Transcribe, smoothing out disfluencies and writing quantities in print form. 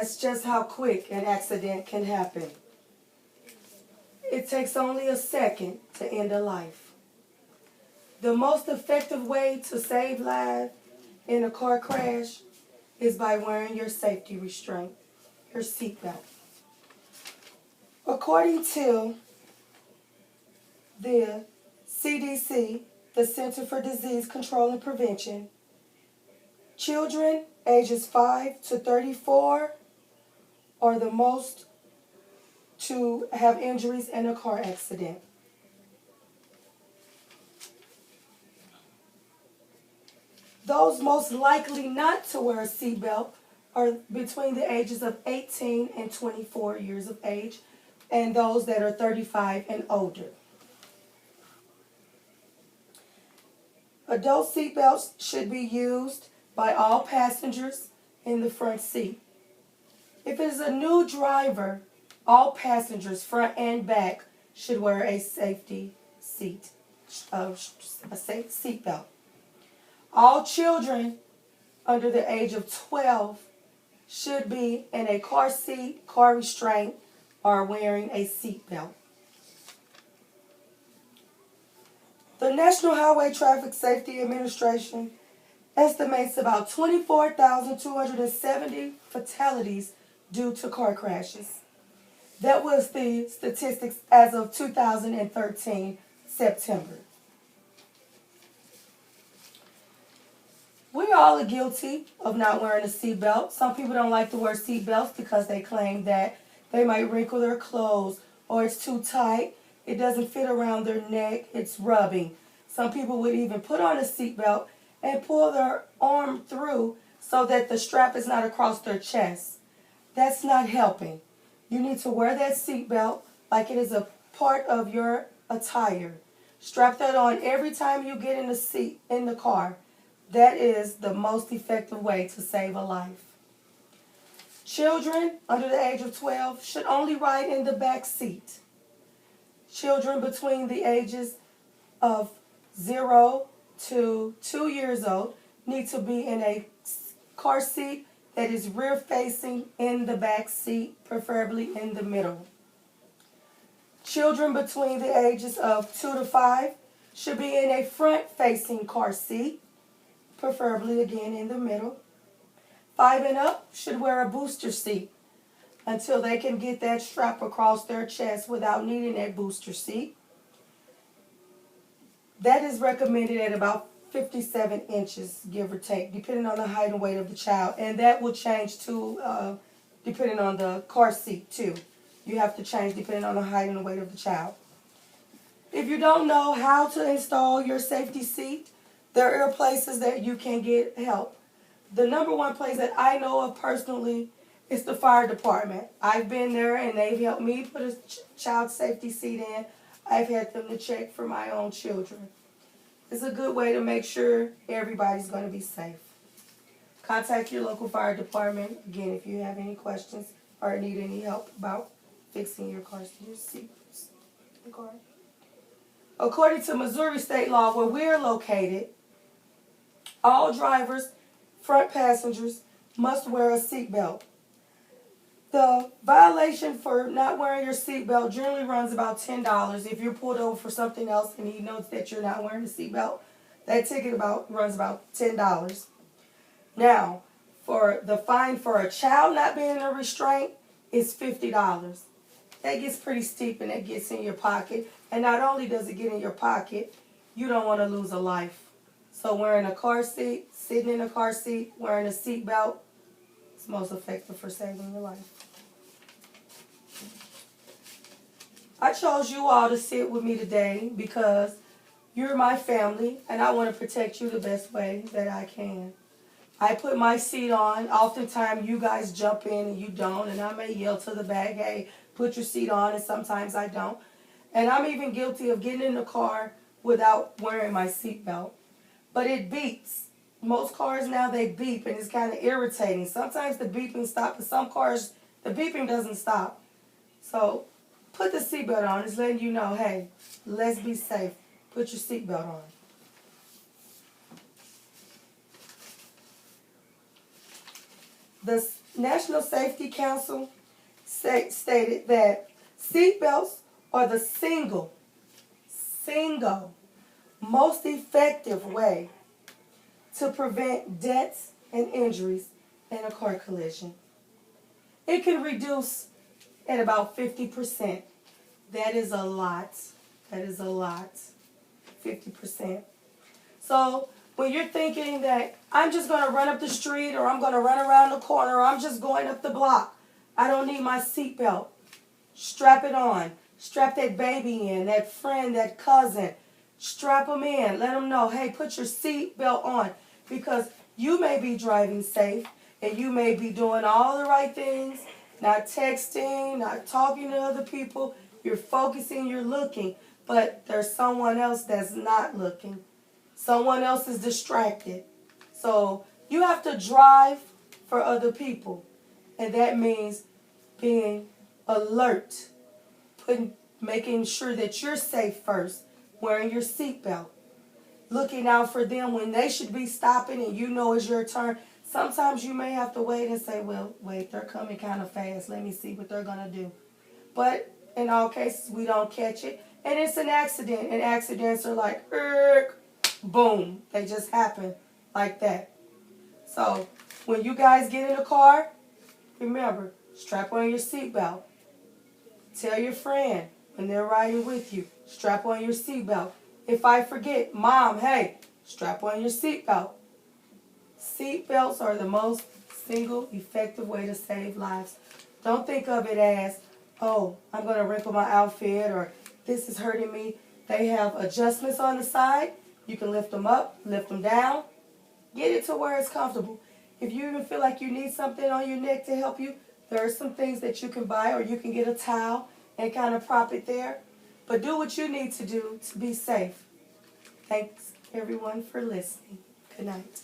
realize just how quick an accident can happen. It takes only a second to end a life. The most effective way to save lives in a car crash is by wearing your safety restraint, your seatbelt. According to the CDC, the Center for Disease Control and Prevention, children ages 5 to 34 are the most to have injuries in a car accident. Those most likely not to wear a seatbelt are between the ages of 18 and 24 years of age, and those that are 35 and older. Adult seatbelts should be used by all passengers in the front seat. If it is a new driver, all passengers, front and back, should wear a safety seatbelt. All children under the age of 12 should be in a car seat, car restraint, or wearing a seatbelt. The National Highway Traffic Safety Administration estimates about 24,270 fatalities due to car crashes. That was the statistics as of 2013, September. We all are guilty of not wearing a seatbelt. Some people don't like to wear seatbelts because they claim that they might wrinkle their clothes, or it's too tight, it doesn't fit around their neck, it's rubbing. Some people would even put on a seatbelt and pull their arm through so that the strap is not across their chest. That's not helping. You need to wear that seatbelt like it is a part of your attire. Strap that on every time you get in the seat in the car. That is the most effective way to save a life. Children under the age of 12 should only ride in the back seat. Children between the ages of 0 to 2 years old need to be in a car seat that is rear facing in the back seat, preferably in the middle. Children between the ages of 2 to 5 should be in a front facing car seat, preferably again in the middle. 5 and up should wear a booster seat until they can get that strap across their chest without needing a booster seat. That is recommended at about 57 inches, give or take, depending on the height and weight of the child. And that will change too, depending on the car seat too. You have to change depending on the height and the weight of the child. If you don't know how to install your safety seat, there are places that you can get help. The number one place that I know of personally is the fire department. I've been there and they've helped me put a child safety seat in. I've had them to check for my own children. It's a good way to make sure everybody's going to be safe. Contact your local fire department, again, if you have any questions or need any help about fixing your seat. According to Missouri state law, where we're located, all drivers, front passengers, must wear a seatbelt. The violation for not wearing your seatbelt generally runs about $10. If you're pulled over for something else and he knows that you're not wearing a seatbelt, that ticket runs about $10. Now, for the fine for a child not being in a restraint is $50. That gets pretty steep and it gets in your pocket. And not only does it get in your pocket, you don't want to lose a life. So wearing a car seat, sitting in a car seat, wearing a seatbelt is most effective for saving your life. I chose you all to sit with me today because you're my family and I want to protect you the best way that I can. I put my seat on. Oftentimes you guys jump in and you don't, and I may yell to the back, hey, put your seat on, and sometimes I don't. And I'm even guilty of getting in the car without wearing my seatbelt. But it beeps. Most cars now, they beep, and it's kind of irritating. Sometimes the beeping stops, but some cars, the beeping doesn't stop. So put the seatbelt on. It's letting you know, hey, let's be safe. Put your seatbelt on. The National Safety Council stated that seatbelts are the single most effective way to prevent deaths and injuries in a car collision. It can reduce at about 50%. That is a lot. That is a lot. 50%. So when you're thinking that I'm just going to run up the street or I'm going to run around the corner or I'm just going up the block, I don't need my seatbelt. Strap it on. Strap that baby in, that friend, that cousin. Strap them in. Let them know, hey, put your seatbelt on. Because you may be driving safe and you may be doing all the right things, not texting, not talking to other people. You're focusing, you're looking, but there's someone else that's not looking. Someone else is distracted. So you have to drive for other people. And that means being alert, making sure that you're safe first, wearing your seatbelt, looking out for them when they should be stopping and you know it's your turn. Sometimes you may have to wait and say, well, wait, they're coming kind of fast. Let me see what they're going to do. But in all cases, we don't catch it. And it's an accident. And accidents are like, boom. They just happen like that. So when you guys get in a car, remember, strap on your seatbelt. Tell your friend when they're riding with you, strap on your seatbelt. If I forget, Mom, hey, strap on your seatbelt. Seatbelts are the most single effective way to save lives. Don't think of it as, oh, I'm going to wrinkle my outfit or this is hurting me. They have adjustments on the side. You can lift them up, lift them down. Get it to where it's comfortable. If you even feel like you need something on your neck to help you, there are some things that you can buy or you can get a towel and kind of prop it there. But do what you need to do to be safe. Thanks, everyone, for listening. Good night.